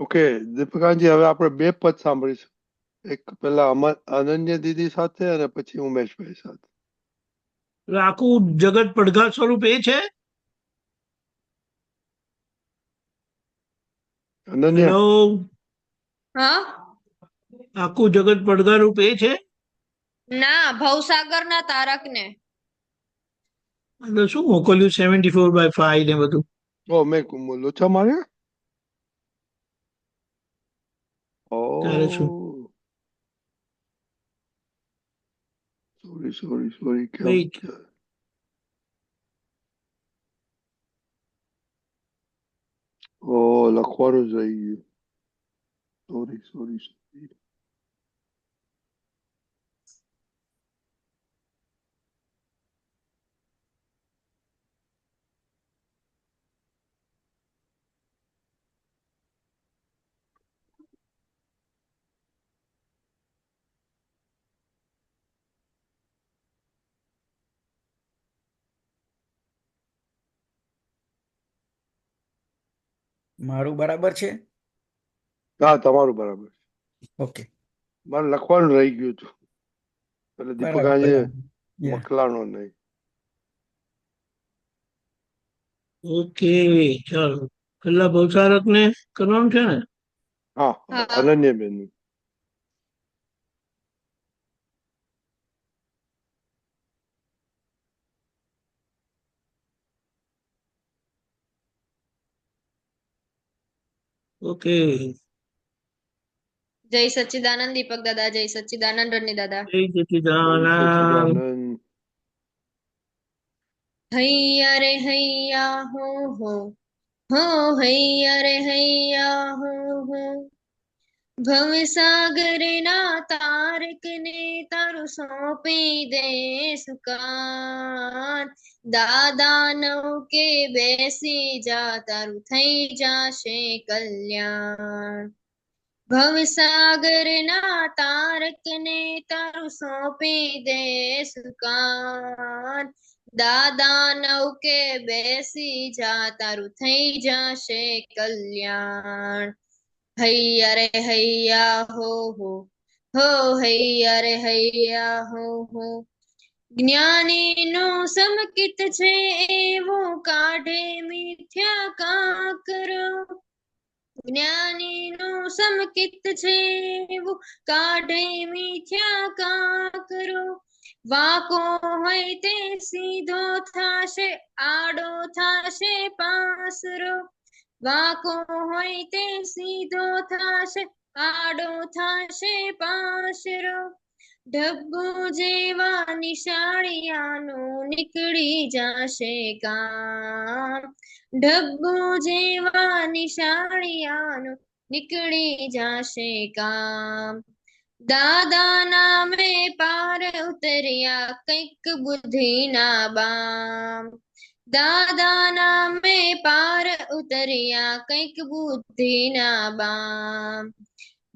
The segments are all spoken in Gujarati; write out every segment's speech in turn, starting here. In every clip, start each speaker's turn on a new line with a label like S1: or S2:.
S1: ઓકે દીપિકાજી, હવે આપણે બે પદ સાંભળીશું. એક પેલા અનન્ય દીદી સાથે અને પછી ઉમેશભાઈ સાથે.
S2: આખું જગત પડઘા સ્વરૂપ એ છે.
S1: અનન્ય,
S2: હેલો,
S3: હા
S2: આખું જગત પડઘા રૂપ એ છે.
S3: ના ભવસાગર ના તારક ને.
S2: એટલે શું મોકલ્યું 74/5 ને બધું.
S1: મેં લોચા માર્યા.
S2: ત્યારે શું
S1: સોરી સોરી સોરી, કેમ
S2: ભાઈ?
S1: લખવાનું જ રહી ગયું. Sorry sorry sorry.
S4: મારું બરાબર છે.
S1: હા, તમારું બરાબર.
S4: ઓકે,
S1: મારે લખવાનું રહી ગયું હતું એટલે
S4: બરાબર
S1: દીપિકાજી
S4: બરાબર. યા
S1: મકલાનો નહીં.
S2: ઓકે, ચાલો. પેલા ભવસારક ને કરવાનું છે ને.
S1: હા,
S3: હા
S1: અનન્ય બેન.
S2: ઓકે.
S3: જય સચ્ચિદાનંદ દીપક દાદા, જય સચ્ચિદાનંદ રણની દાદા.
S2: જય સચિદાનંદ.
S1: સચિદાનંદ.
S3: હૈયા રે હૈયા હો હૈયા રે હૈયા હો ભવસાગર ના તારક ને તારું સોંપી દે સુકાન. દાદા નૌકે બેસી જા તારું થઈ જાશે કલ્યાણ. ભવસાગર ના તારક ને તારું સોંપી દે સુકાન. દાદા નૌકે બેસી જા તારું થઈ જાશે કલ્યાણ. હૈયા રે હૈયા હો હૈયા રે હૈયા હો જ્ઞાની નું સમકિત છે એવું કાઢે મિથ્યા કાકરો. જ્ઞાની નું સમકિત છે એવું કાઢે મિથ્યા કાકરો. વાકો હોય તે સીધો થાશે આડો થાશે પાસરો. વાકો હોય તે સીધો થાશે આડો થાશે પાસરો. ઢબ્બુ જેવા નિશાળિયાનું નીકળી જાશે કામ. ઢબ્બુ જેવા નિશાળિયાનું નીકળી જાશે કામ. દાદા નામે પાર ઉતર્યા કઈક બુદ્ધિ ના બામ. દાદા નામે પાર ઉતર્યા કઈક બુદ્ધિ ના બામ.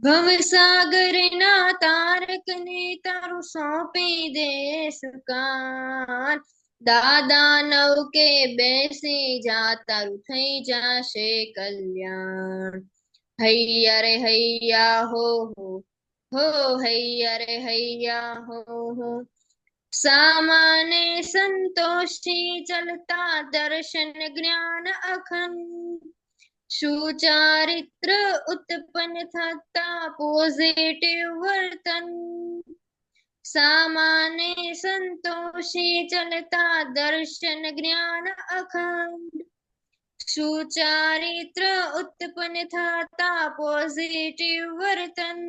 S3: ભવસાગર ના તારક ને તારું સોંપી દે સુકાન. દાદા નૌકે બેસી જા તારું થઈ જાશે કલ્યાણ. હૈયા રે હૈયા હો હૈયા રે હૈયા હો સામાને સંતોષી ચલતા દર્શન જ્ઞાન અખંડ. સુચારિત્ર ઉત્પન્ન થતા પોઝિટિવ વર્તન. સામાને સંતોષી ચલતા દર્શન જ્ઞાન અખંડ. સુચારિત્ર ઉત્પન્ન થતા પોઝિટિવ વર્તન.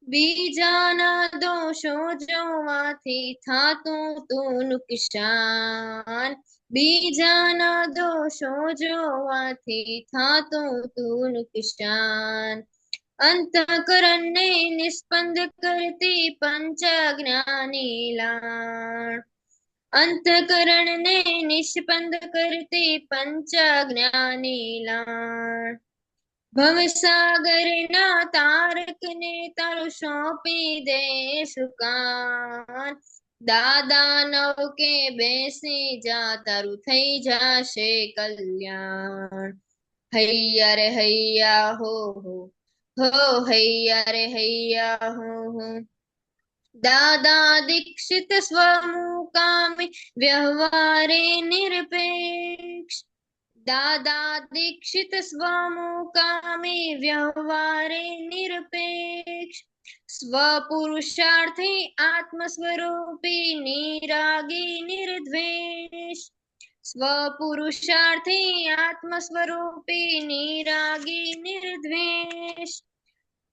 S3: બીજાના દોષો જોવાથી થાતું તું નુકસાન. બીજાના દોષો જોવાથી થાતું તું નુકસાન. અંતઃકરણને નિસ્પંદ કરતી પંચ જ્ઞાની લાણ. અંતઃકરણને નિષ્પંદ કરતી પંચ જ્ઞાની લાણ. ભવસાગર ના તારક ને તારું સોંપી દે સુકાન. દાદા નૌકે બેસી જા તારું થઈ જાશે કલ્યાણ. હૈયા રે હૈયા હો હૈયા રે હૈયા હો દાદા દીક્ષિત સ્વમુકામી વ્યવહારે નિરપેક્ષ દાદા દીક્ષિત સ્વમુકામી વ્યવહારે નિરપેક્ષ સ્વપુરુષાર્થી આત્મ સ્વરૂપી નિરાગી નિર્દ્વેષ સ્વપુરુષાર્થી આત્મ સ્વરૂપી નિરાગી નિર્દ્વેષ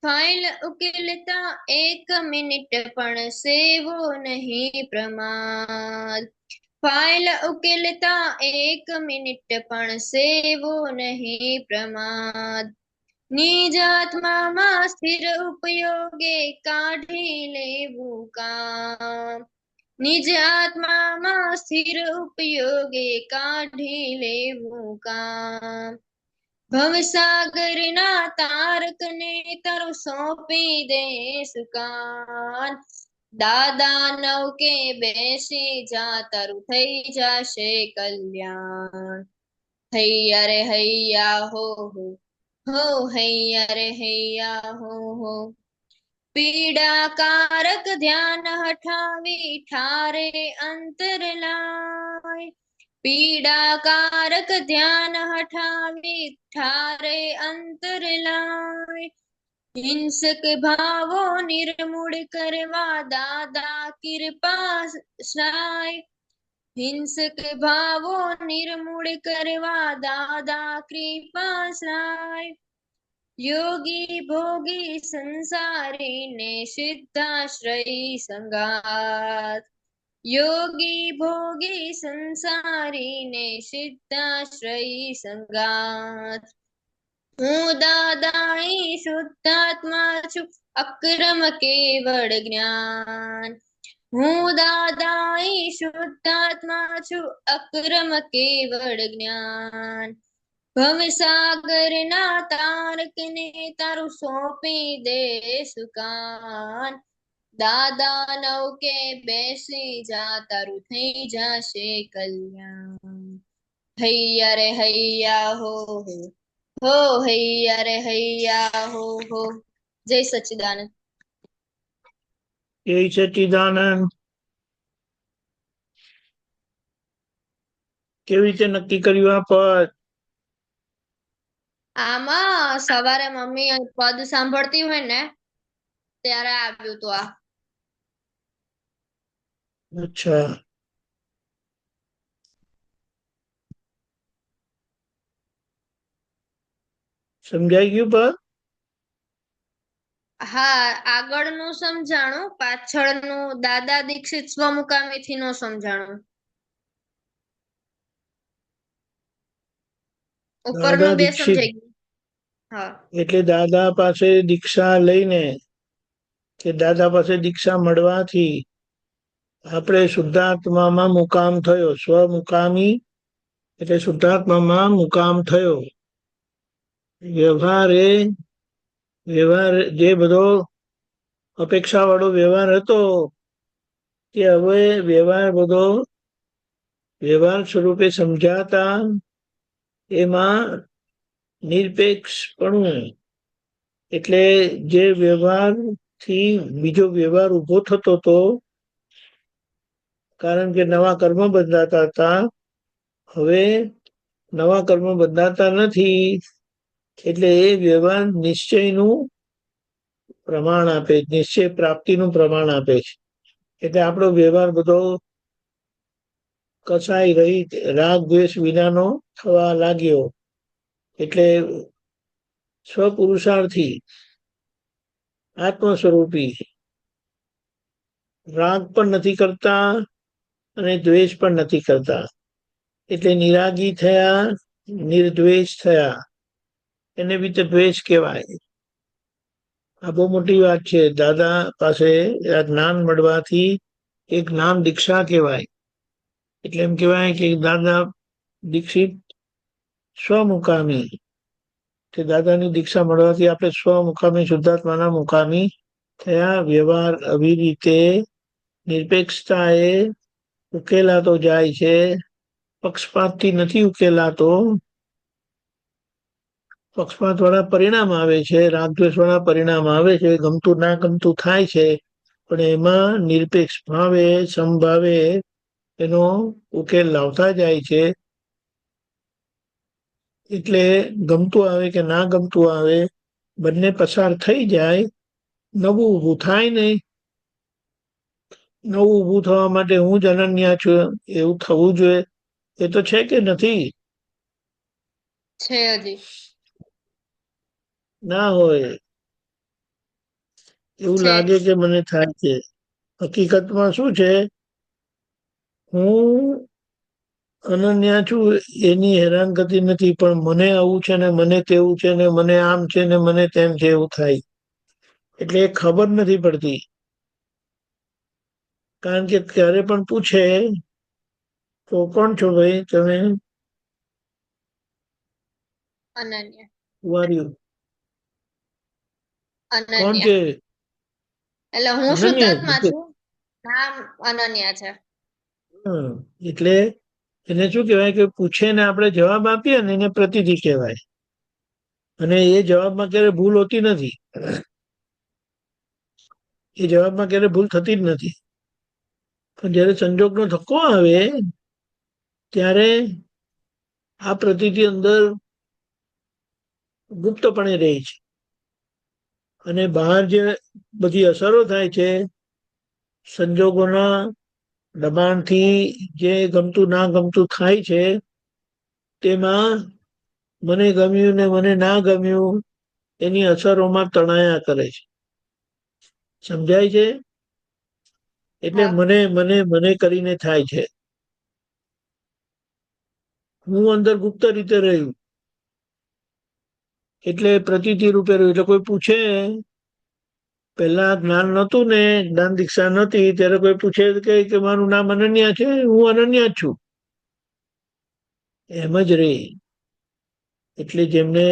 S3: ફાઇલ ઉકેલતા 1 મિનિટ પણ સેવો નહીં પ્રમાદ ફાઇલ ઉકેલતા 1 મિનિટ પણ સેવો નહીં પ્રમાદ નિજાત્મામાં સ્થિર ઉપયોગે કાઢી લેવું કામ નિજ આત્મામાં સ્થિર ઉપયોગે કાઢી લેવું કામ ભવસાગરના તારકને તારું સોંપી દે સુકાન દાદા નૌકે બેસી જા તારું થઈ જશે કલ્યાણ હૈયા રે હૈયા હો હૈયા રે હૈયા હો પીડાકારક ધ્યાન હઠાવી ઠારે અંતર લાય પીડાકારક ધ્યાન હઠાવી ઠારે અંતર લાય હિંસક ભાવો નિર્મૂળ કરવા દાદા કૃપા સાય હિંસક ભાવો નિર્મૂળ કરવા દાદા કૃપા સાય યોગી ભોગી સંસારીને સિદ્ધાશ્રયી સંગાત યોગી ભોગી સંસારીને સિદ્ધાશ્રયી સંગાત હું દાદાઈ શુદ્ધાત્મા છું અક્રમ કેવળ જ્ઞાન હું દાદાઈ શુદ્ધાત્મા છું અક્રમ કેવળ જ્ઞાન ભવસાગરના તારકને તારું સોંપી દે સુકાન દાદા નૌકે બેસી જા તારું થઈ જશે કલ્યાણ હૈયા રે હૈયા હો હૈયા રે હૈયા હો જય સચ્ચિદાનંદ
S2: જય સચ્ચિદાનંદ. કેવી રીતે નક્કી કર્યું આ પદ?
S3: આમાં સવારે મમ્મી પદ સાંભળતી હોય ને ત્યારે આવ્યું હતું આ.
S2: અચ્છા, સમજાઈ ગયું પદ?
S3: હા, આગળનું સમજાણું, પાછળનું દાદા દીક્ષિત સ્વમુકામીથી નો સમજાણું.
S2: દાદા
S3: ઉપરનું બે
S2: દીક્ષિત
S3: સમજાઈ ગયું. હા
S2: એટલે દાદા પાસે દીક્ષા લઈને કે દાદા પાસે દીક્ષા મળવાથી આપણે શુદ્ધાત્મામાં મુકામ થયો. સ્વમુકામી એટલે શુદ્ધાત્મામાં મુકામ થયો. વ્યવહાર જે બધો અપેક્ષા વાળો વ્યવહાર હતો તે હવે વ્યવહાર સ્વરૂપે સમજાતા એમાં નિરપેક્ષપણું એટલે જે વ્યવહારથી બીજો વ્યવહાર ઉભો થતો હતો, કારણ કે નવા કર્મ બંધાતા હતા, હવે નવા કર્મ બંધાતા નથી, એટલે એ વ્યવહાર નિશ્ચયનું પ્રમાણ આપે, નિશ્ચય પ્રાપ્તિનું પ્રમાણ આપે છે. એટલે આપણો વ્યવહાર બધો કસાઈ રહિત રાગ દ્વેષ વિનાનો થવા લાગ્યો. એટલે સ્વપુરુષાર્થી આત્મ સ્વરૂપી રાગ પણ નથી કરતા અને દ્વેષ પણ નથી કરતા, એટલે નિરાગી થયા, નિર્દ્વેષ થયા. એને બી તો દ્વેષ કહેવાય. આ બહુ મોટી વાત છે. દાદા પાસે આ જ્ઞાન મળવાથી એ જ્ઞાન દીક્ષા કહેવાય. એટલે એમ કહેવાય કે દાદા દીક્ષિત સ્વમુકામી, કે દાદાની દીક્ષા મળવાથી આપણે સ્વમુકામી શુદ્ધાત્માના મુકામી થયા. વ્યવહાર આવી રીતે નિરપેક્ષતા એ ઉકેલાતો જાય છે, પક્ષપાતથી નથી ઉકેલાતો. પક્ષપાત વાળા પરિણામ આવે છે, રાગદ્વેષ વાળા પરિણામ આવે છે, ગમતું ના ગમતું થાય છે, પણ એમાં નિરપેક્ષ ભાવે સમભાવે એનો ઉકેલ લાવતા જાય છે. એટલે ગમતું આવે કે ના ગમતું આવે, બંને પસાર થઈ જાય, નવું ઊભું થાય નહીં. નવું ઊભું થવા માટે હું જ અનન્ય છું એવું થવું જોઈએ. એ તો છે કે નથી?
S3: છે હજી.
S2: ના હોય એવું
S3: છે.
S2: લાગે કે મને થાય છે. હકીકતમાં શું છે, હું અનન્ય છું એની હેરાનગતિ નથી, પણ મને આવું છે ને મને તેવું છે ને મને આમ છે ને મને તેમ છે એવું થાય. એટલે એ ખબર નથી પડતી. કારણ કે ક્યારે પણ પૂછે તો કોણ છો ભાઈ તમે?
S3: અનન્ય.
S2: વાર્યું કોણ
S3: અનન્ય.
S2: છે?
S3: એટલે હું
S2: અનન્ય.
S3: શુદ્ધાત્મા છું, નામ અનન્ય છે.
S2: હમ. એટલે એને શું કહેવાય કે પૂછે ને આપણે જવાબ આપીએ ને એને પ્રતીતિ કહેવાય. અને એ જવાબમાં ક્યારે ભૂલ હોતી નથી. એ જવાબમાં ક્યારે ભૂલ થતી જ નથી. પણ જ્યારે સંજોગનો ધક્કો આવે ત્યારે આ પ્રતીતિ અંદર ગુપ્તપણે રહે છે. અને બહાર જે બધી અસરો થાય છે સંજોગોના દબાણથી, જે ગમતું ના ગમતું થાય છે, તેમાં મને ગમ્યું ને મને ના ગમ્યું એની અસરોમાં તણાયા કરે છે. સમજાય છે? એટલે
S3: હા.
S2: મને મને મને કરીને થાય છે. હું અંદર ગુપ્ત રીતે રહ્યું એટલે પ્રતીતિ રૂપે રહ્યું. એટલે કોઈ પૂછે, પહેલા જ્ઞાન નહોતું ને જ્ઞાન દીક્ષા નહોતી ત્યારે કોઈ પૂછે કે મારું નામ અનન્ય છે, હું અનન્ય જ છું, એમ જ રહે. એટલે જેમને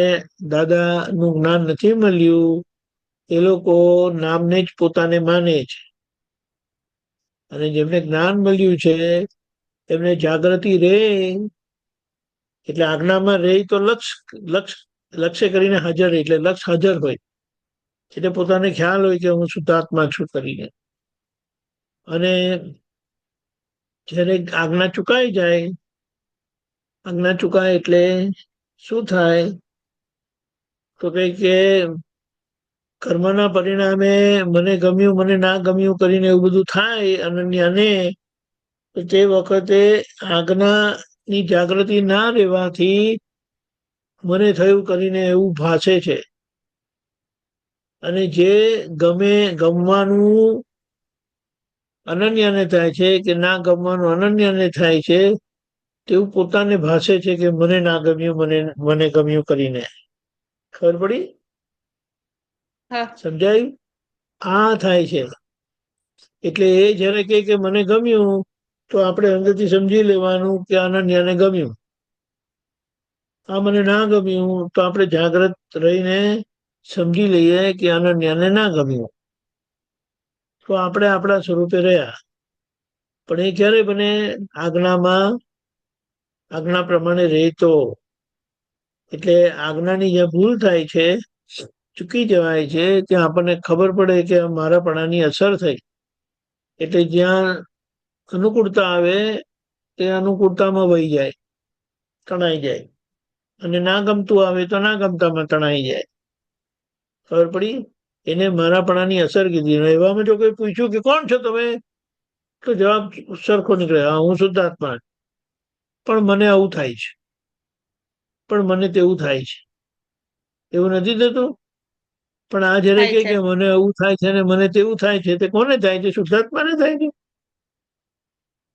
S2: દાદાનું જ્ઞાન નથી મળ્યું એ લોકો નામને જ પોતાને માને છે. અને જેમને જ્ઞાન મળ્યું છે એમને જાગૃતિ રહે એટલે આજ્ઞામાં રહે તો લક્ષ્ય કરીને હાજર રહે. એટલે લક્ષ હાજર હોય એટલે પોતાને ખ્યાલ હોય કે હું શુદ્ધાત્મા છું કરીને. અને જ્યારે આજ્ઞા ચુકાઈ જાય, આજ્ઞા ચુકાય એટલે શું થાય તો કઈ કે કર્મના પરિણામે મને ગમ્યું મને ના ગમ્યું કરીને એવું બધું થાય અનન્યાને, તો તે વખતે આજ્ઞાની જાગૃતિ ના રહેવાથી મને થયું કરીને એવું ભાસે છે. અને જે ગમવાનું અનન્યાને થાય છે કે ના ગમવાનું અનન્યાને થાય છે, તેવું પોતાને ભાસે છે કે મને ના ગમ્યું મને ગમ્યું કરીને. ખબર પડી?
S3: હા.
S2: સમજાયું? આ થાય છે. એટલે એ જ્યારે કે મને ગમ્યું તો આપણે અંદરથી સમજી લેવાનું કે અનન્યાને ગમ્યું. આ મને ના ગમ્યું તો આપણે જાગ્રત રહીને સમજી લઈએ કે અનન્યાને ના ગમ્યું. તો આપણે આપણા સ્વરૂપે રહ્યા. પણ એ ક્યારે બને? આજ્ઞા પ્રમાણે રહેતો. એટલે આજ્ઞાની જ્યાં ભૂલ થાય છે, ચૂકી જવાય છે, ત્યાં આપણને ખબર પડે કે મારાપણાની અસર થઈ. એટલે જ્યાં અનુકૂળતા આવે તે અનુકૂળતામાં વહી જાય, તણાઈ જાય. અને ના ગમતું આવે તો ના ગમતામાં તણાઈ જાય. ખબર પડી? એને મારાપણાની અસર કીધી. એવામાં જો કોઈ પૂછ્યું કે કોણ છો તમે, તો જવાબ સરખો નીકળે, હા હું શુદ્ધાત્મા. પણ મને આવું થાય છે, પણ મને તેવું થાય છે. એવું નથી થતું? પણ આ જયારે
S3: થાય છે.
S2: કે મને આવું થાય છે ને મને તેવું થાય છે, તે કોને થાય છે? શુદ્ધાત્માને થાય છે.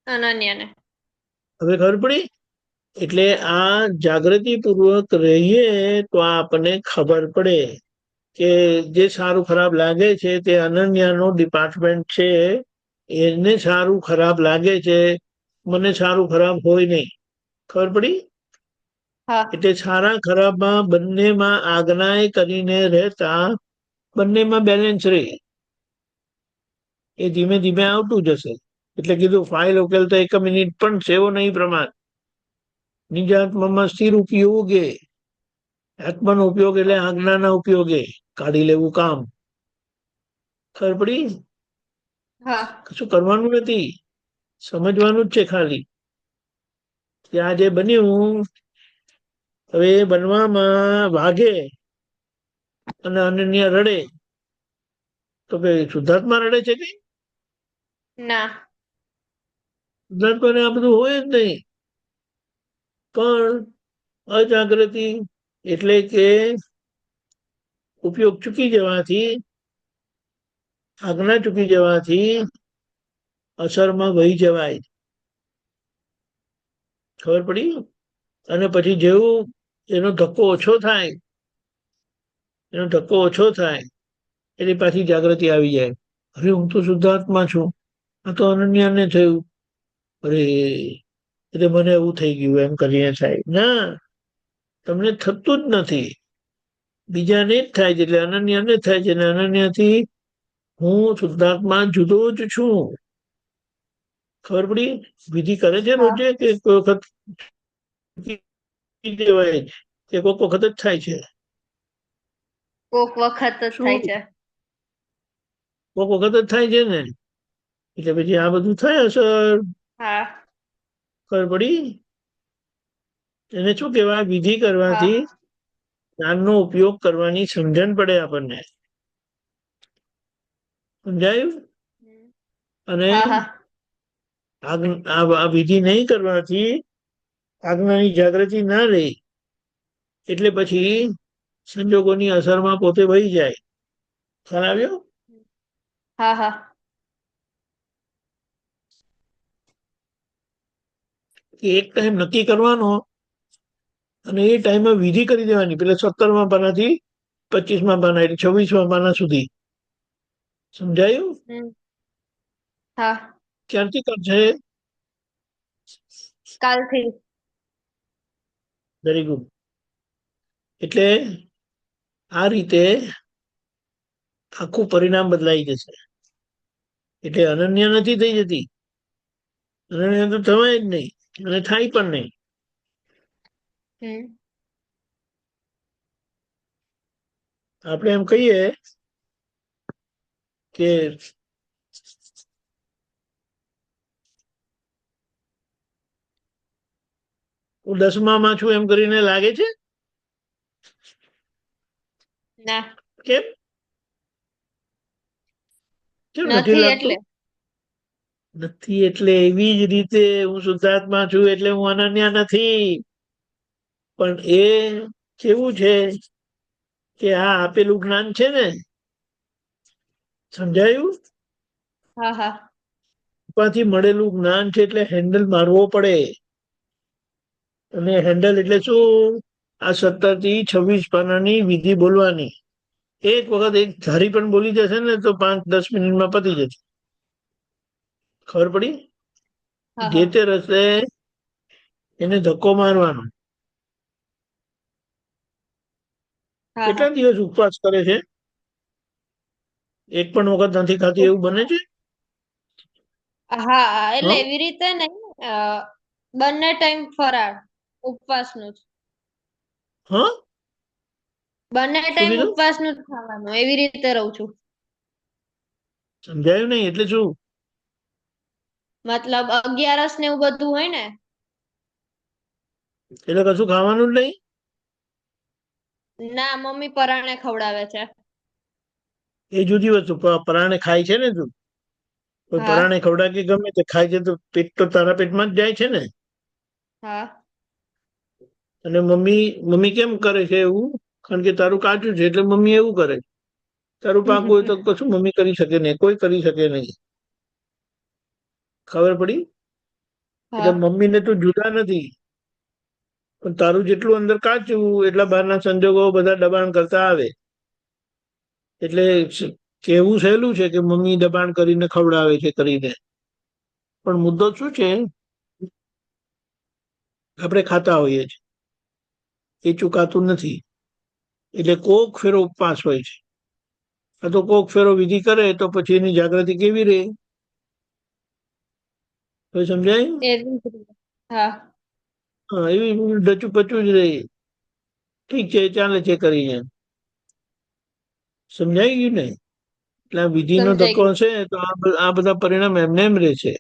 S3: અનન્યને.
S2: હવે ખબર પડી? એટલે આ જાગૃતિ પૂર્વક રહીએ તો આપણને ખબર પડે કે જે સારું ખરાબ લાગે છે તે અનન્યાનો ડિપાર્ટમેન્ટ છે. એને સારું ખરાબ લાગે છે, મને સારું ખરાબ હોય નહીં. ખબર પડી?
S3: હા.
S2: એટલે સારા ખરાબમાં બંનેમાં આજ્ઞાએ કરીને રહેતા બંનેમાં બેલેન્સ રહે. એ ધીમે ધીમે આવતું જશે. એટલે કીધું ફાઇલ ઉકેલતા 1 મિનિટ પણ સેવો નહીં પ્રમાણ. નિજાત્મામાં સ્થિર ઉપયોગે આત્માનો ઉપયોગ એટલે આજ્ઞાના ઉપયોગે કાઢી લેવું કામ. ખબર પડી?
S3: હા
S2: કશું કરવાનું નથી, સમજવાનું જ છે ખાલી કે આ જે બન્યું, હવે એ બનવામાં વાગે અને અનન્ય રડે તો કે શુદ્ધાત્મા રડે છે કે
S3: ના
S2: શુદ્ધાત્માને આ બધું હોય જ નહીં. પણ અજાગૃતિ એટલે કે ઉપયોગ ચૂકી જવાથી, આજ્ઞા ચૂકી જવાથી અસરમાં વહી જવાય. ખબર પડી? અને પછી જેવું એનો ધક્કો ઓછો થાય, એટલે પાછી જાગૃતિ આવી જાય. અરે હું તો શુદ્ધાત્મા છું, આ તો અનન્યાને થયું, અરે એટલે મને એવું થઈ ગયું એમ કરીને થાય. ના, તમને થતું જ નથી, બીજાને જ થાય છે, એટલે અનન્યાને જ થાય છે. અને અનન્યાથી હું શુદ્ધાત્મા જુદો જ છું. ખબર પડી? વિધિ કરે છે
S3: હા
S2: રોજે કે કોઈ વખત ચૂકી જવાય કે કોઈક વખત જ થાય છે?
S3: કોક વખત જ
S2: શું?
S3: થાય છે.
S2: કોઈક વખત જ થાય છે ને, એટલે પછી આ બધું થાય અસર.
S3: હા
S2: ખબર પડી? એને શું કહેવાય? વિધિ
S3: હા
S2: કરવાથી જ્ઞાનનો ઉપયોગ કરવાની સમજણ પડે આપણને. સમજાયું? અને
S3: હા હા
S2: આ વિધિ નહીં કરવાથી આજ્ઞાની જાગૃતિ ના રહે, એટલે પછી સંજોગોની અસરમાં પોતે વહી જાય. ખ્યાલ આવ્યો?
S3: હા હા
S2: કે એક ટાઈમ નક્કી કરવાનો અને એ ટાઈમમાં વિધિ કરી દેવાની. પેલા 17મા પાનાથી 25મા પાના એટલે 26મા પાના સુધી. સમજાયું?
S3: હા
S2: ક્યારથી કરશે?
S3: કાલથી.
S2: Very good. એટલે આ રીતે આખું પરિણામ બદલાઈ જશે. એટલે અનન્ય નથી થઈ જતી, અનન્ય તો થવાય જ નહીં અને થાય પણ નહીં. આપણે એમ કહીએ કે હું 10મામાં છું એમ કરીને લાગે છે?
S3: ના
S2: કેમ કેમ નથી
S3: નથી
S2: લાગતું?
S3: એટલે
S2: નથી એટલે એવી જ રીતે હું શુદ્ધાત્મા છું એટલે હું અનન્ય નથી. પણ એ કેવું છે કે આ આપેલું જ્ઞાન છે ને, સમજાયું?
S3: હા હા
S2: કૃપાથી મળેલું જ્ઞાન છે એટલે હેન્ડલ મારવો પડે. અને હેન્ડલ એટલે શું? આ 17 થી 26 પાનાની વિધિ બોલવાની. એક વખત એક ધારી પણ બોલી જશે ને તો 5-10 મિનિટમાં પતી જશે. ખબર પડી?
S3: હા
S2: જે
S3: હા
S2: તે રસ્તે એને ધક્કો મારવાનો.
S3: હા હા
S2: કેટલા દિવસ ઉપવાસ કરે છે? એક પણ વખત નથી ખાતી એવું બને છે?
S3: હા એટલે
S2: હં?
S3: એવી રીતે નહીં, બંને ટાઈમ ફરાળ ઉપવાસનું જ.
S2: હા,
S3: બંને
S2: શું
S3: ટાઈમ
S2: કીધું?
S3: ઉપવાસનું જ ખાવાનું એવી રીતે રહું છું.
S2: સમજાયું નહીં એટલે શું?
S3: મતલબ 11 ને એવું બધું હોય ને,
S2: એટલે કશું ખાવાનું જ નહીં?
S3: ના મમ્મી પરાણે ખવડાવે છે.
S2: એ જુદી વસ્તુ. પરાણે ખાય છે ને તું? કોઈ
S3: હા
S2: પરાણે ખવડાવે કે ગમે તે ખાય છે તો પેટ તો તારા પેટમાં જ જાય છે ને.
S3: હા
S2: અને મમ્મી મમ્મી કેમ કરે છે એવું? કારણ કે તારું કાચું છે એટલે મમ્મી એવું કરે. તારું પાકું હોય તો કશું મમ્મી કરી શકે નહીં, કોઈ કરી શકે નહીં. ખબર પડી? એટલે
S3: હા
S2: મમ્મીને તું જુદા નથી, પણ તારું જેટલું અંદર કાચું એટલા બહારના સંજોગો બધા દબાણ કરતા આવે. એટલે કેવું સહેલું છે કે મમ્મી દબાણ કરીને ખવડાવે છે કરીને, પણ મુદ્દો શું છે? આપણે ખાતા હોઈએ છીએ, એ ચુકાતું નથી. એટલે કોક ફેરો ઉપવાસ હોય છે, આ તો કોક ફેરો વિધિ કરે તો પછી એની જાગૃતિ કેવી રહે? હવે સમજાય?
S3: એવી જ રીતે. હા
S2: હા, એવી ડચું પચું જ રહે. ઠીક છે, ચાલે છે કરીને. સમજાઈ ગયું ને? એટલે આ વિધિનો
S3: સમજાઈ
S2: ધક્કો
S3: ગયું.
S2: હશે તો આ બધા પરિણામ એમને એમ રહે છે.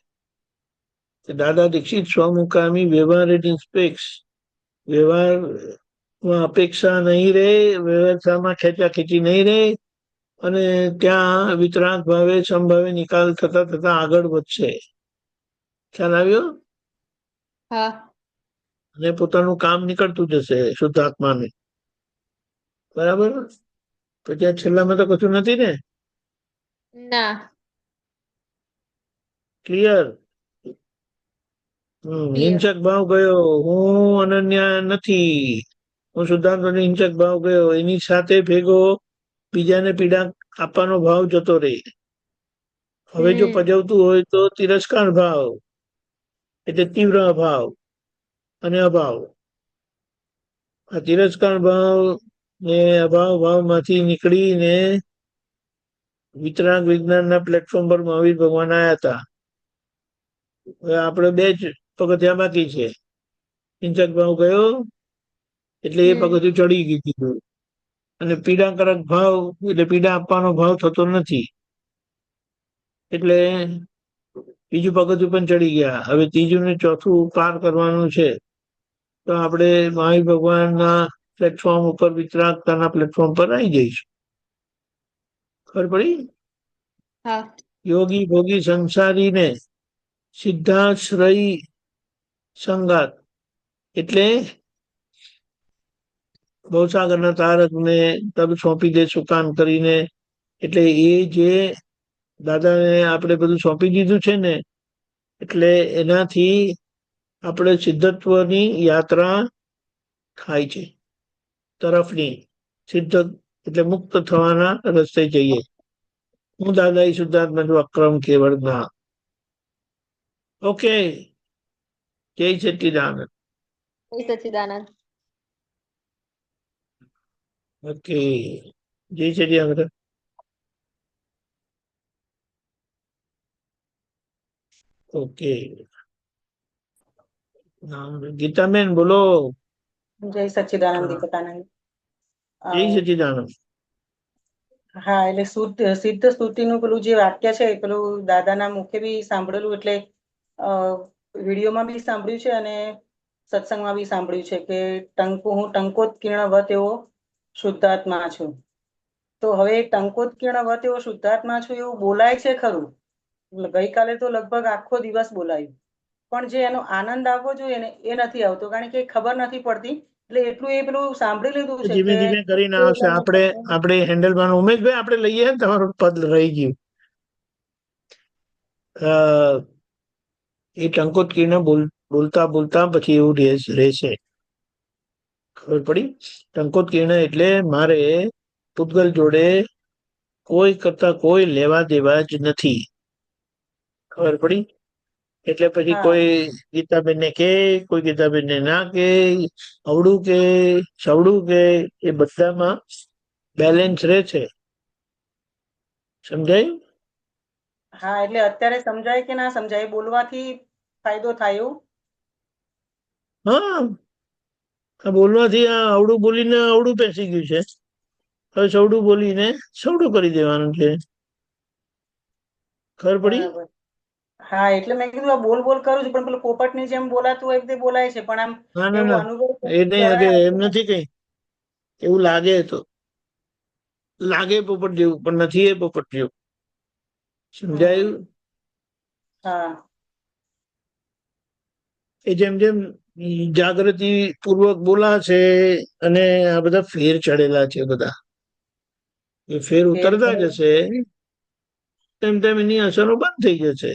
S2: દાદા દીક્ષિત સ્વમુકામી વ્યવહાર નિષ્પેક્ષ, વ્યવહારમાં અપેક્ષા નહીં રહે, વ્યવસ્થામાં ખેંચાખેંચી નહીં રહે, અને ત્યાં વિતરાગ ભાવે સમભાવે નિકાલ થતા થતા આગળ વધશે. ખ્યાલ આવ્યો?
S3: હા.
S2: અને પોતાનું કામ નીકળતું જશે શુદ્ધાત્માને. બરાબર? પછી આ છેલ્લામાં તો કશું નથી ને?
S3: ના.
S2: ક્લિયર?
S3: Clear.
S2: હિંસક ભાવ ગયો, હું અનન્ય નથી, હું શુદ્ધાત્માનો હિંસક ભાવ ગયો, એની સાથે ભેગો બીજાને પીડા આપવાનો ભાવ જતો રહે. હવે જો પજવતું હોય તો તિરસ્કાર ભાવ, એટલે તીવ્ર અભાવ અને અભાવ. આ તિરસ્કાર ભાવ ને અભાવ ભાવમાંથી નીકળીને વિતરાગ વિજ્ઞાનના પ્લેટફોર્મ પર મહાવીર ભગવાન આવ્યા હતા. હવે આપણે 2 જ પગથિયાં બાકી છે. હિંસક ભાવ ગયો એટલે એ પગથિયું ચડી ગયું, અને પીડાકારક ભાવ એટલે પીડા આપવાનો ભાવ થતો નથી, એટલે બીજું પગથિયું પણ ચડી ગયા. હવે ત્રીજું ને ચોથું પાર કરવાનું છે, તો આપણે મહાવીર ભગવાનના પ્લેટફોર્મ ઉપર વિતરાગતાના પ્લેટફોર્મ પર આવી જઈશું. ખબર પડી?
S3: હા.
S2: યોગી ભોગી સંસારીને સિદ્ધાશ્રયી સંગાત, એટલે ભવસાગરના તારકને તબ સોંપી દે સુકાન કરીને, એટલે એ જે દાદાને આપણે બધું સોંપી દીધું છે ને, એટલે એનાથી આપણે સિદ્ધત્વની યાત્રા થાય છે તરફની. સિદ્ધ એટલે મુક્ત થવાના રસ્તે જઈએ. હું દાદા ઈ શુદ્ધાત્મા છું, અક્રમ કેવળના. ઓકે, જય સચ્ચિદાનંદ.
S3: જય સચ્ચિદાનંદ.
S2: ઓકે, જય સચ્ચિદાનંદ. ઓકે, ગીતાબેન બોલો.
S5: જય સચ્ચિદાનંદ
S2: હા.
S5: દીપકાનંદ.
S2: જય સચ્ચિદાનંદ.
S5: હા, એટલે સિદ્ધ સ્તુતિનું પેલું જે વાક્ય છે, પેલું દાદાના મુખે બી સાંભળેલું, એટલે વિડીયોમાં બી સાંભળ્યું છે અને સત્સંગમાં બી સાંભળ્યું છે કે હું ટંકોત્કીર્ણ વત એવો શુદ્ધાત્મા છું. તો હવે ટંકોત્કીર્ણ વત એવો શુદ્ધાત્મા છું એવું બોલાય છે ખરું. ગઈકાલે તો લગભગ આખો દિવસ બોલાયું, પણ જે એનો આનંદ આવવો જોઈએ ને એ નથી આવતો, કારણ કે ખબર નથી પડતી. એટલે એટલું એ પેલું સાંભળી લીધું છે
S2: ધીમે
S5: કે
S2: ધીમે કરીને આવશે. આપણે હેન્ડલ માં ઉમેશભાઈ આપણે લઈએ ને, તમારું પદ રહી ગયું. એ ટંકોત્કીર્ણ બોલતા બોલતા પછી એવું રહેશે. ખબર પડી? ટંકોત્કીર્ણ એટલે મારે પૂતગલ જોડે કોઈ કરતા કોઈ લેવા દેવા જ નથી. ખબર પડી? એટલે પછી કોઈ ગીતાબેન ને કે, કોઈ ગીતાબેન ને ના કે, અવડું કે સવડું કે, એ બધામાં બેલેન્સ રહે છે. સમજાય?
S5: હા, એટલે અત્યારે સમજાય કે ના સમજાય, બોલવાથી ફાયદો થાય એવું?
S2: હા, બોલવાથી આ અવડું બોલીને અવડું પેસી ગયું છે. હવે સવડું બોલીને સવડું કરી દેવાનું છે. ખબર પડી?
S5: બરાબર. હા, એટલે મેં કીધું આ બોલ કરું છું, પણ પેલું પોપટની જેમ બોલાતું હોય તે બોલાય છે, પણ આમ
S2: ના
S5: એવું
S2: ના,
S5: અનુભવ
S2: એ નહીં હગે,
S5: કરાય
S2: એમ નથી કઈ. એવું લાગે પોપટ જેવું, પણ નથી એ પોપટ જેવું. સમજાયું?
S5: હા.
S2: એ જેમ જેમ જાગૃતિ પૂર્વક બોલાશે અને આ બધા ફેર ચડેલા છે, બધા એ ફેર ઉતરતા જશે, તેમ તેમ એની અસરો બંધ થઈ જશે.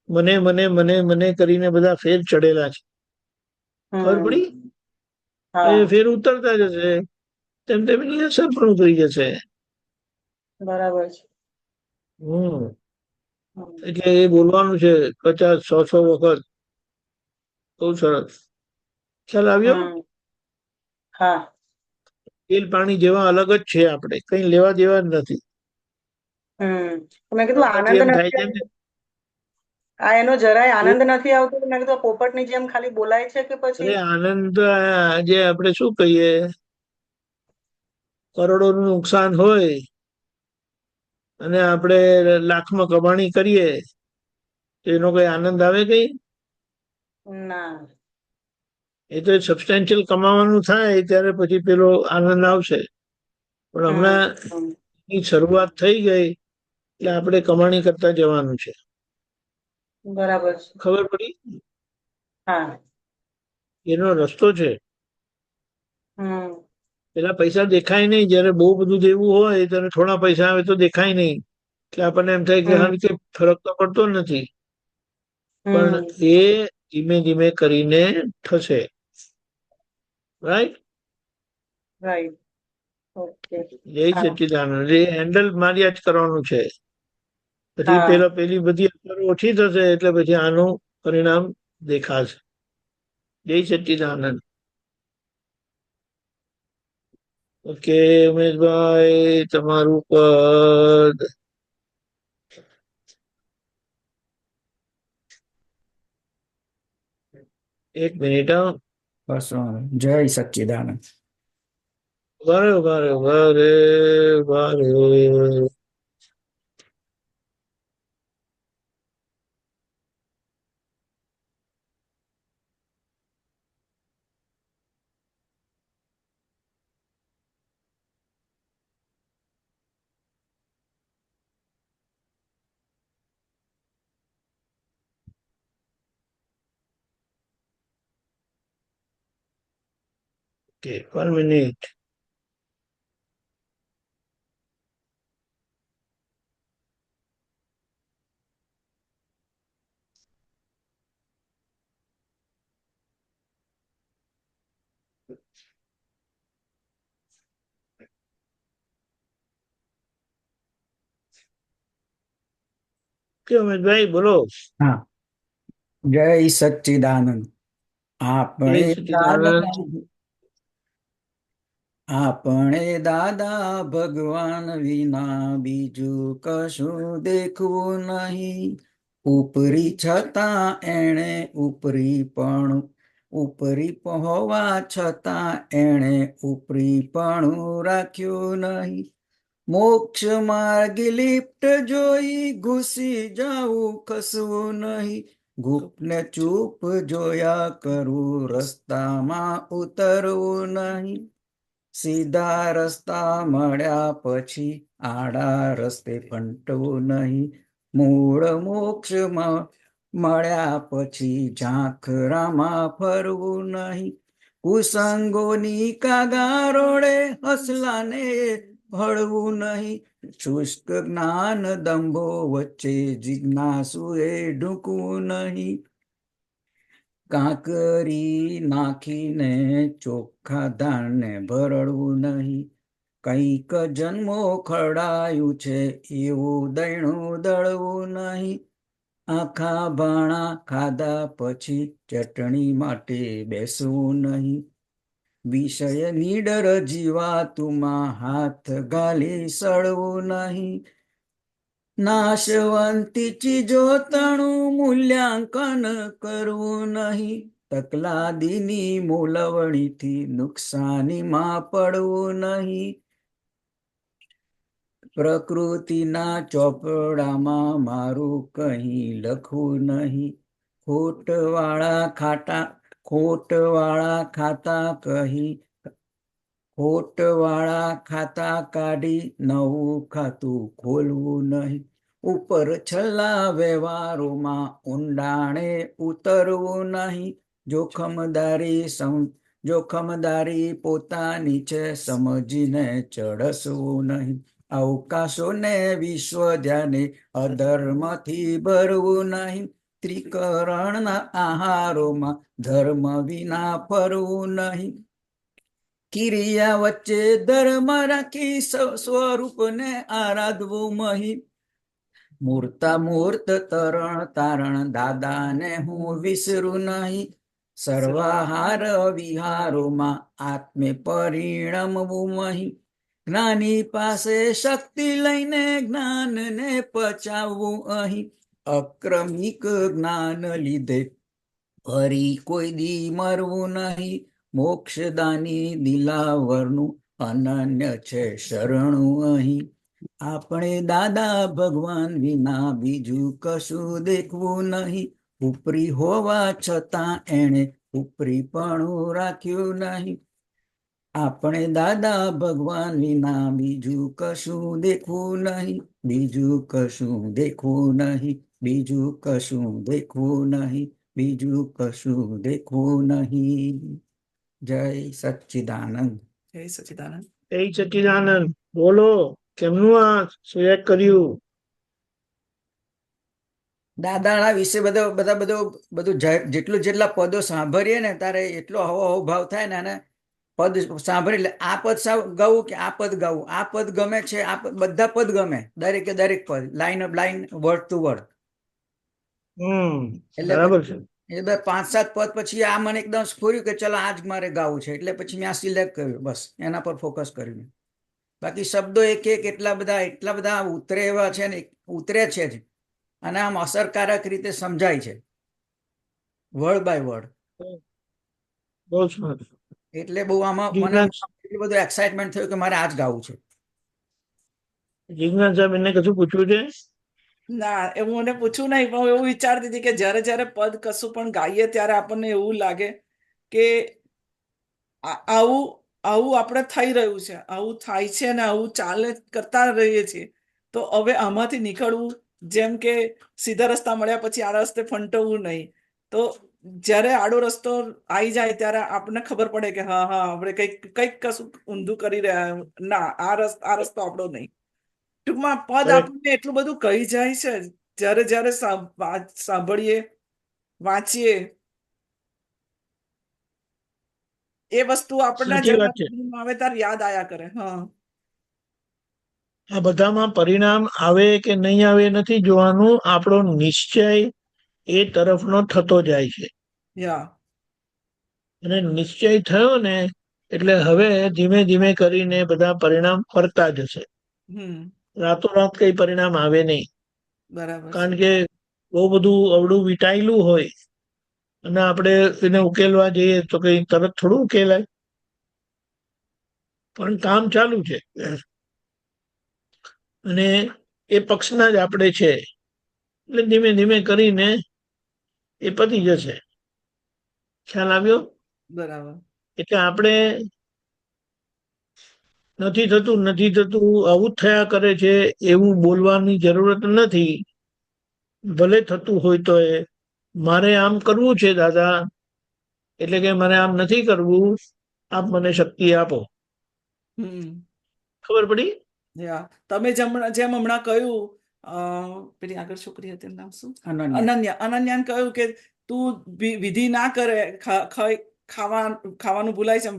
S2: મને મને મને મને કરીને બધા ફેર ચડેલા છે. ખબર પડી? એ ફેર ઉતરતા જશે, તેમ તેમ એની અસર પણ ઉતરી જશે.
S5: બરાબર છે.
S2: એટલે એ બોલવાનું છે 50-100 વખત. બહુ સરસ. ખ્યાલ આવ્યો?
S5: હા.
S2: તેલ પાણી જેવા અલગ જ છે, આપણે કઈ લેવા દેવા જ નથી.
S5: મેં કીધું આનંદ
S2: એમ થાય
S5: નથી
S2: છે
S5: આવતો. આ એનો જરાય આનંદ નથી આવતો? મેં કીધું આ પોપટની જેમ ખાલી બોલાય છે કે
S2: અરે
S5: પછી
S2: આનંદ તો આજે આપણે શું કહીએ, કરોડોનું નુકસાન હોય અને આપણે લાખમાં કમાણી કરીએ તો એનો કઈ આનંદ આવે કઈ?
S5: ના?
S2: એ તો સબસ્ટેન્શિયલ કમાવાનું થાય ત્યારે પછી પેલો આનંદ આવશે, પણ
S5: હમ
S2: હમણાં
S5: હમ.
S2: ની શરૂઆત થઈ ગઈ એટલે આપણે કમાણી કરતા જવાનું છે.
S5: બરાબર છે.
S2: ખબર પડી?
S5: હા.
S2: એનો રસ્તો છે.
S5: હમ
S2: પેલા પૈસા દેખાય નહીં, જયારે બહુ બધું દેવું હોય ત્યારે થોડા પૈસા આવે તો દેખાય નહીં, એટલે આપણને એમ થાય કે
S5: હમ
S2: હા કે ફરક તો પડતો નથી, પણ
S5: હમ.
S2: એ ધીમે ધીમે કરીને થશે. રાઈટ?
S5: રાઈટ. ઓકે.
S2: જય
S5: હા
S2: સચ્ચિદાનંદ. એ હેન્ડલ માર્યા જ કરવાનું છે. પછી
S5: હા.
S2: પેલી બધી અસરો ઓછી થશે એટલે પછી આનું પરિણામ દેખાશે. જય સચ્ચિદાનંદ. ઓકે ઉમેશભાઈ, તમારું પદ. એક મિનિટ.
S4: બસ જય સચ્ચિદાનંદ.
S2: વારે વારે વારે વારે. Okay 1 minute. કે ઉમેશભાઈ બોલો.
S4: હા, જય સચ્ચિદાનંદ.
S2: જય
S4: આપણે
S2: સચ્ચિદાનંદ.
S4: દાદા ભગવાન વિના બીજું કશું દેખવું નહીં. ઉપરી છતાં એણે ઉપરી હોવા છતાં એણે ઉપરીપણું રાખ્યું નહીં. મોક્ષ માર્ગ લિફ્ટ જોઈ ઘૂસી જાવું ખસવું નહીં. ગુપ્તને ચૂપ જોયા કરું રસ્તામાં ઉતરવું નહીં. સીધા રસ્તા મળ્યા પછી આડા રસ્તે ફંટવું નહીં. મૂળ મોક્ષમાં મળ્યા પછી ઝાંખરામાં ફરવું નહીં. કુસંગોની કાગારોડે હસલાને ભળવું નહીં. શુષ્ક જ્ઞાન દંભો વચ્ચે જિજ્ઞાસુએ ઢૂકવું નહીં. કાંકરી નાખીને ચોખ્ખા ધાનને ભરડવું નહીં. કંઈક જન્મો ખરડાયું છે એવું દયણું દળવું નહીં. આખા ભાણા ખાધા પછી ચટણી માટે બેસવું નહીં. વિષય નીડર જીવાતુમાં હાથ ગાલી સળવું નહીં. નાશવંતી ચીજો તણું મૂલ્યાંકન કરવું નહીં. તકલાદીની મૂલવણીથી નુકસાનીમાં પડવું નહીં. પ્રકૃતિના ચોપડામાં મારું કંઈ લખવું નહીં. ખોટવાળા ખાતા કાઢી નવું ખાતું ખોલવું નહીં. ઉપર છલ્લા વ્યવહારોમાં ઊંડાણે ઉતરવું નહીં. જોખમદારી પોતાની છે સમજીને ચડસવું નહીં. અવકાશોને વિશ્વ ધ્યાને અધર્મથી ભરવું નહીં. ત્રિકરણના આહારોમાં ધર્મ વિના ફરવું નહીં. ક્રિયા વચ્ચે ધર્મ રાખી સ્વરૂપને આરાધવું નહીં. મૂર્ત તારણ દાદાને હું વિસરું નહીં. સર્વાહાર વિહારોમાં આત્મે પરિણમવું નહીં. જ્ઞાની પાસે શક્તિ લઈને જ્ઞાનને પચાવવું અહીં. અક્રમિક જ્ઞાન લીધે ફરી કોઈ દી મરવું નહીં. મોક્ષદાની દિલાવરનું અનન્ય છે શરણું અહીં. આપણે દાદા ભગવાન વિના બીજું કશું દેખવું નહીં. ઉપરી હોવા છતાં એણે ઉપરીપણું રાખ્યું નહીં. આપણે દાદા ભગવાન વિના બીજું કશું દેખવું નહીં. બીજું કશું દેખવું નહીં. બીજું કશું દેખવું નહીં. બીજું કશું દેખવું નહીં. જય સચ્ચિદાનંદ.
S6: જય સચિદાનંદ.
S2: એ સચ્ચિદાનંદ બોલો, કેમનું આ સિલેક્ટ કર્યું?
S4: દાદાના વિશે બધું જેટલા પદો સાંભળીએ ને ત્યારે એટલો હવો ભાવ થાય ને. અને પદ સાંભળી એટલે આ પદ ગાવું કે આ પદ ગાવું, આ પદ ગમે છે, આ બધા પદ ગમે, દરેકે દરેક પદ, line of line, word to word. એટલે
S2: બરાબર છે.
S4: એ 5-7 પદ પછી આ મને એકદમ સ્ફુર્યું કે ચલો આજ મારે ગાવું છે. એટલે પછી મેં આ સિલેક્ટ કર્યું, બસ એના પર ફોકસ કર્યું. બાકી શબ્દો એક એટલા બધા ઉતરે એવા છે ને, ઉતરે છે જ, અને આમ અસરકારક રીતે સમજાય છે વર્ડ બાય વર્ડ.
S2: બહુ સરસ.
S4: એટલે બહુ આમાં મને એટલું બધું એક્સાઇટમેન્ટ થયું કે મારે આજ ગાવું છે.
S2: જીજ્ઞાસ સાહેબ એને કશું પૂછ્યું છે?
S6: ના, એવું મને પૂછવું નહીં, પણ હું એવું વિચારતી હતી કે જ્યારે જ્યારે પદ કશું પણ ગાઈએ ત્યારે આપણને એવું લાગે કે આવું આપણે થઈ રહ્યું છે, આવું થાય છે અને આવું ચાલે કરતા રહીએ છીએ. તો હવે આમાંથી નીકળવું, જેમ કે સીધા રસ્તા મળ્યા પછી આ રસ્તે ફંટવું નહીં. તો જ્યારે આડો રસ્તો આવી જાય ત્યારે આપણને ખબર પડે કે હા આપણે કંઈક કશું ઊંધું કરી રહ્યા, ના આ રસ્તો આપણો નહીં. ટૂંકમાં પદ આપણને એટલું બધું કહી જાય છે, જ્યારે સાંભળીએ, વાંચીએ એ વસ્તુ આપણને આવે ત્યારે યાદ આયા કરે. હા,
S2: આ બધામાં પરિણામ આવે કે નહીં આવે નથી જોવાનું, આપણો નિશ્ચય એ તરફનો થતો જાય છે. અને નિશ્ચય થયો ને એટલે હવે ધીમે ધીમે કરીને બધા પરિણામ ફરતા જશે. રાતોરાત કઈ પરિણામ આવે નહીં.
S6: બરાબર.
S2: કારણ કે બહુ બધું અવળું વિટાયેલું હોય અને આપણે એને ઉકેલવા જઈએ તો કઈ તરત થોડું ઉકેલાય, પણ કામ ચાલુ છે અને એ પક્ષના જ આપણે છે. એટલે ધીમે ધીમે કરીને એ પતી જશે. ખ્યાલ આવ્યો?
S6: બરાબર.
S2: એટલે આપણે નથી થતું આવું જ થયા કરે છે એવું બોલવાની જરૂરત નથી. ભલે થતું હોય તો એ મારે આમ કરવું છે દાદા, એટલે કે મારે આમ નથી કરવું, આપ મને શક્તિ આપો. ખબર પડી?
S6: તમે જેમ હમણાં કહ્યું, પેલી આગળ છોકરી હતી નામ શું, અનન્યાને કહ્યું કે તું વિધિ ના કરે, ખાવાનું ભૂલાય છે,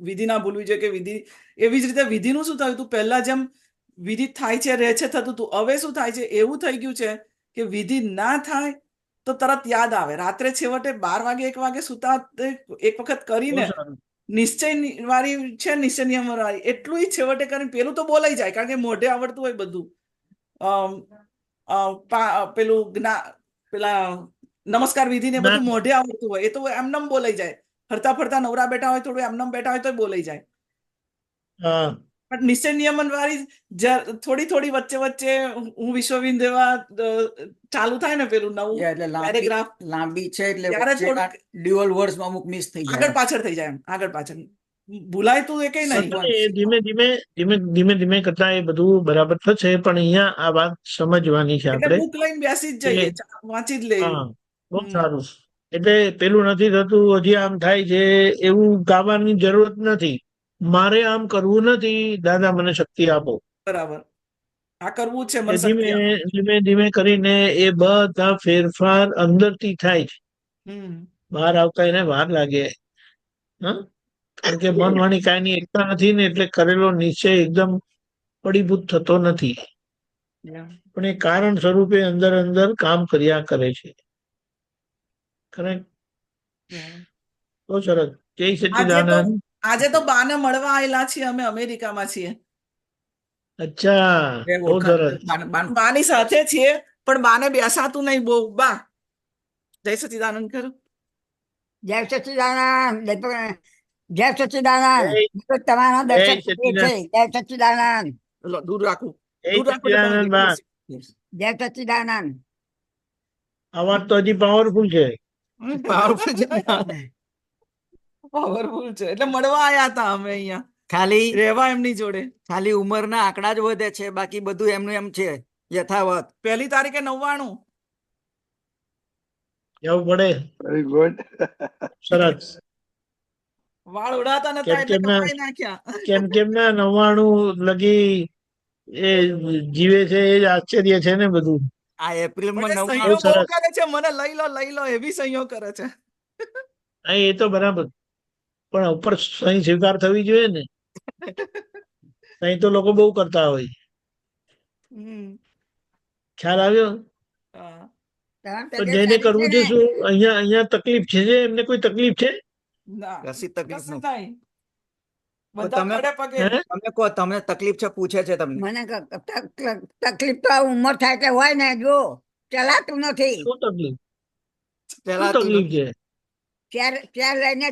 S6: વિધિ ના ભૂલવી જોઈએ કે વિધિ. એવી જ રીતે વિધિનું શું થયું? તું પહેલા જેમ વિધિ થાય છે, રહે છે, થતું તું, હવે શું થાય છે? એવું થઈ ગયું છે કે વિધિ ના થાય તો તરત યાદ આવે. રાત્રે છેવટે 12 વાગે 1 વાગે સુતા એક વખત કરીને નિશ્ચય વાળી છે, નિશ્ચય નિયમ વાળી, એટલું જ છેવટે કરીને પેલું તો બોલાઈ જાય, કારણ કે મોઢે આવડતું હોય બધું. પેલા નમસ્કાર વિધિ ને બધું મોઢે આવડતું હોય, એ તો એમનેમ બોલાઈ જાય. ફરતા ફરતા નવરા બેઠા હોય, થોડું એમનેમ બેઠા હોય તો બોલાઈ જાય. પણ નિશ્ચય નિયમન વાળી થોડી વચ્ચે હું વિશ્વવિન દેવા ચાલુ થાય ને પેલું નવું પેરેગ્રાફ
S4: લાંબી છે એટલે ડ્યુઅલ વર્ડ્સમાં અમુક મિસ થઈ જાય,
S6: આગળ પાછળ થઈ જાય, આગળ પાછળ ભૂલાય તું એ કઈ નહીં.
S2: ધીમે ધીમે કરતા એ બધું બરાબર થશે. પણ અહીંયા આ વાત સમજવાની છે આપણે.
S6: બુક લઈને બેસી જ જઈએ, વાંચી જ લઈએ.
S2: બહુ સારું. એટલે પેલું નથી થતું, હજી આમ થાય છે, એવું ગાવાની જરૂરત નથી. મારે આમ કરવું નથી, દાદા મને શક્તિ આપો.
S6: બરાબર, આ કરવું છે.
S2: ધીમે ધીમે કરીને એ બધા ફેરફાર અંદરથી થાય છે. બહાર આવતા એને વાર લાગે. કારણ કે મન વાણી કાંઈ એકતા નથી ને, એટલે કરેલો નિશ્ચય એકદમ પડીભૂત થતો નથી. પણ એ કારણ સ્વરૂપે અંદર કામ કર્યા કરે છે. બહુ સરસ. જય સચ્ચિદાનંદ.
S6: આજે તો બાને મળવા આવેલા છીએ, અમે અમેરિકામાં છીએ.
S2: અચ્છા, બહુ સરસ.
S6: બાની સાથે છીએ પણ બાને બેસાતું નહીં બહુ. બા જય સચિદાનંદ કરો.
S7: જય સચિદાનંદ. જય સચિદાનંદ.
S2: જય
S7: તમારા
S2: જય
S7: દર્શન કરીએ
S2: સચિદાનંદ.
S7: છે. જય સચિદાનંદ.
S6: લો, દૂર રાખું.
S2: જય
S6: દૂર રાખું એટલે તમને
S2: સચિદાનંદ બા.
S6: દેખાશે.
S7: જય સચિદાનંદ.
S2: અવાજ તો હજી પાવરફુલ છે.
S6: પાવરફુલ છે, પાવરફુલ છે. એટલે મળવા આયા હતા અમે અહીંયા,
S4: ખાલી
S6: રહેવા એમની જોડે.
S4: ખાલી ઉંમરના આંકડા જ વધે છે, બાકી બધું એમનું એમ છે યથાવત.
S6: 1 તારીખે 99.
S2: જવું પડે.
S1: Very good.
S2: સરસ.
S6: વાળ ઉડાતા નતા
S2: કેમ
S6: એટલે
S2: કેમ ના
S6: કપાઈ નાખ્યા.
S2: કેમ ના 99 લગી એ જીવે છે એ જ આશ્ચર્ય છે ને બધું.
S4: આ એપ્રિલમાં
S6: મને
S4: 99
S6: સહીઓ બહુ
S2: સરસ.
S6: કરે છે, મને લઈ લો એવી સહીઓ કરે છે.
S2: હા એ તો બરાબર, પણ ઉપર સહી સ્વીકાર થવી જોઈએ ને. સહી તો લોકો બહુ કરતા હોય.
S6: હમ.
S2: ખ્યાલ આવ્યો?
S6: હા.
S7: તમારી
S2: તો
S7: તબિયત
S2: જેને
S7: સારી
S2: કરવું
S7: છે
S2: છે
S7: ને?
S2: શું અહીંયા તકલીફ છે જે એમને કોઈ તકલીફ છે?
S6: ના,
S4: કશી તકલીફ
S6: કશું
S4: નથી.
S6: નહીં. બધા
S4: તમે-
S6: ખડે પગે.
S2: હે?
S4: તમે કહો, તમને તકલીફ છે, પૂછે છે તમને.
S7: મને તકલીફ તો આ ઉંમર થાય એટલે હોય ને. જો ચલાતું નથી.
S2: શું તકલીફ? શું
S4: ચલાતું
S2: તકલીફ
S4: નથી.
S2: છે?
S7: ચાર લઈને